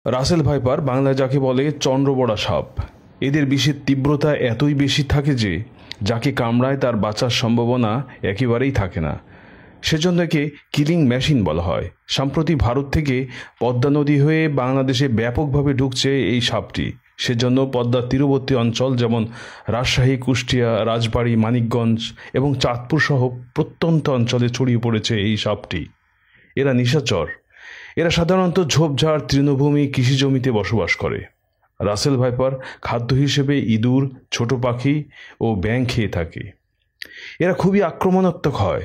Russell viper বাংলায় যাকে বলে চন্দ্রবড়া সাপ। এদের বিষের তীব্রতা এতই বেশি থাকে যে যাকে কামড়ায় তার বাঁচার সম্ভাবনা একেবারেই থাকে না। সেজন্য একে কিলিং মেশিন বলা হয়। সম্প্রতি ভারত থেকে পদ্মা নদী হয়ে বাংলাদেশে ব্যাপকভাবে ঢুকছে এই সাপটি। সেজন্য পদ্মার তীরবর্তী অঞ্চল যেমন রাজশাহী, কুষ্টিয়া, রাজবাড়ী, মানিকগঞ্জ এবং চাঁদপুর সহ প্রত্যন্ত অঞ্চলে ছড়িয়ে পড়েছে এই সাপটি। এরা নিশাচর। এরা সাধারণত ঝোপঝাড়, তৃণভূমি, কৃষি জমিতে বসবাস করে। রাসেল ভাইপার খাদ্য হিসেবে ইঁদুর, ছোট পাখি ও ব্যাঙ খেয়ে থাকে। এরা খুবই আক্রমণাত্মক হয়।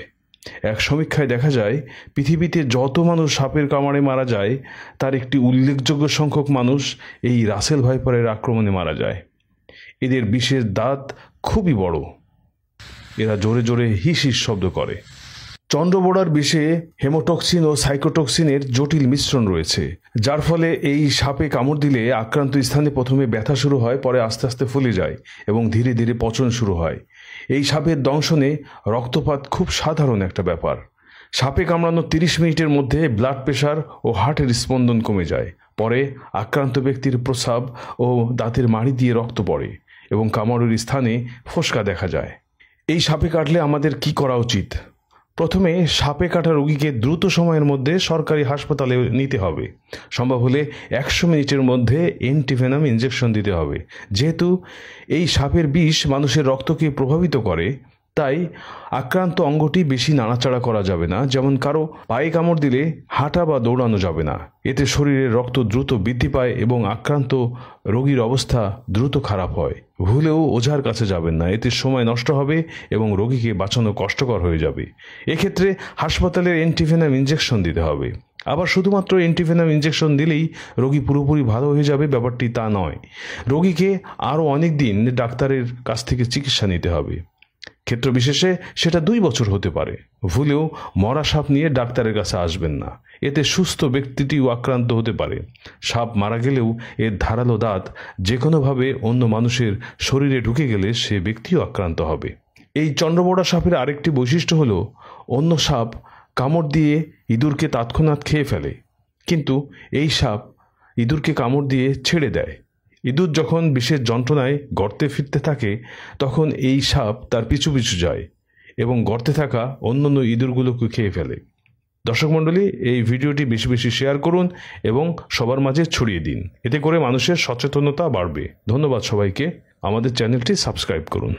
এক সমীক্ষায় দেখা যায় পৃথিবীতে যত মানুষ সাপের কামড়ে মারা যায় তার একটি উল্লেখযোগ্য সংখ্যক মানুষ এই রাসেল ভাইপারের আক্রমণে মারা যায়। এদের বিষের দাঁত খুবই বড়। এরা জোরে জোরে হিস হিস শব্দ করে। চন্দ্রবোড়ার বিষে হেমোটক্সিন ও সাইকোটক্সিনের জটিল মিশ্রণ রয়েছে, যার ফলে এই সাপে কামড় দিলে আক্রান্ত স্থানে প্রথমে ব্যথা শুরু হয়, পরে আস্তে আস্তে ফুলে যায় এবং ধীরে ধীরে পচন শুরু হয়। এই সাপের দংশনে রক্তপাত খুব সাধারণ একটা ব্যাপার। সাপে কামড়ানো 30 মিনিটের মধ্যে ব্লাড প্রেশার ও হার্টের স্পন্দন কমে যায়। পরে আক্রান্ত ব্যক্তির প্রস্রাব ও দাঁতের মাড়ি দিয়ে রক্ত পড়ে এবং কামড়ের স্থানে ফোসকা দেখা যায়। এই সাপে কাটলে আমাদের কি করা উচিত? প্রথমে সাপে কাটা রোগীকে দ্রুত সময়ের মধ্যে সরকারি হাসপাতালে নিতে হবে। সম্ভব হলে 100 মিনিটের মধ্যে অ্যান্টিভেনাম ইনজেকশন দিতে হবে। যেহেতু এই সাপের বিষ মানুষের রক্তকে প্রভাবিত করে, তাই আক্রান্ত অঙ্গটি বেশি নাড়াচাড়া করা যাবে না। যেমন কারো পায়ে কামড় দিলে হাঁটা বা দৌড়ানো যাবে না। এতে শরীরের রক্ত দ্রুত বৃদ্ধি পায় এবং আক্রান্ত রোগীর অবস্থা দ্রুত খারাপ হয়। ভুলেও ওঝার কাছে যাবেন না, এতে সময় নষ্ট হবে এবং রোগীকে বাঁচানো কষ্টকর হয়ে যাবে। এক্ষেত্রে হাসপাতালের অ্যান্টিভেনাম ইনজেকশন দিতে হবে। আবার শুধুমাত্র অ্যান্টিভেনাম ইনজেকশন দিলেই রোগী পুরোপুরি ভালো হয়ে যাবে, ব্যাপারটি তা নয়। রোগীকে আরও অনেক দিন ডাক্তারের কাছ থেকে চিকিৎসা নিতে হবে। ক্ষেত্র বিশেষে সেটা 2 বছর হতে পারে। ভুলেও মরা সাপ নিয়ে ডাক্তারের কাছে আসবেন না, এতে সুস্থ ব্যক্তিটিও আক্রান্ত হতে পারে। সাপ মারা গেলেও এর ধারালো দাঁত যে কোনোভাবে অন্য মানুষের শরীরে ঢুকে গেলে সে ব্যক্তিও আক্রান্ত হবে। এই চন্দ্রবোড়া সাপের আরেকটি বৈশিষ্ট্য হলো অন্য সাপ কামড় দিয়ে ইঁদুরকে তৎক্ষণাৎ খেয়ে ফেলে, কিন্তু এই সাপ ইঁদুরকে কামড় দিয়ে ছেড়ে দেয়। ইঁদুর যখন বিষের যন্ত্রণায় গর্তে ফিরতে থাকে তখন এই সাপ তার পিছু পিছু যায় এবং গর্তে থাকা অন্যান্য ইঁদুরগুলোকে খেয়ে ফেলে। দর্শক মণ্ডলী, এই ভিডিওটি বেশি বেশি শেয়ার করুন এবং সবার মাঝে ছড়িয়ে দিন। এতে করে মানুষের সচেতনতা বাড়বে। ধন্যবাদ সবাইকে। আমাদের চ্যানেলটি সাবস্ক্রাইব করুন।